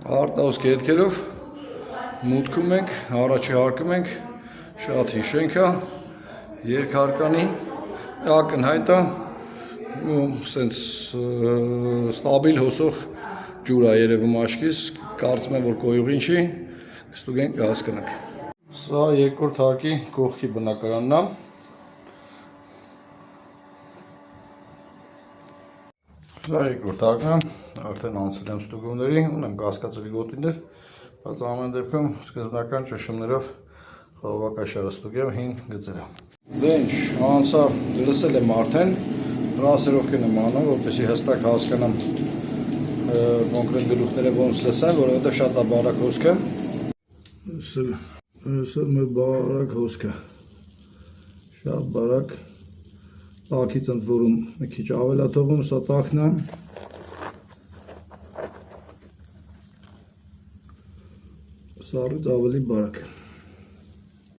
Արտահոսքի հետքերով մուտքում ենք, առաջի հարկում ենք, շատ հիշենք է, երկհարկանի, ակնհայտ է, սենց ստաբիլ հոսող ջուր է երևում աչքիս, կարծում եմ, որ կոյուղին չի, կստուգենք կհասկանանք։ Սա երկրորդ հարկի կողքի բնակարանն է։ Սա երկրորդ հարկն է, արդեն անցել եմ ստուգումների, ունեմ կասկածելի գոտիներ, բայց ամեն դեպքում սկզբնական ճնշումներով խողովակաշարը ստուգեմ հին գծերը։ Դե ինչ, անցա լսել եմ արդեն, ռասերով կնեմ անում, որպեսզի հստակ հասկանամ կոնկրետ գլուխները ոնց լսեմ, որովհետև շատ է բարակ հոսքը։ Սա մեր բարակ հոսքը, շատ բարակ, տաքից ընդ որում մի քիչ ավել է թողում, սա տաքն է։ Սառից ավելի բարակ։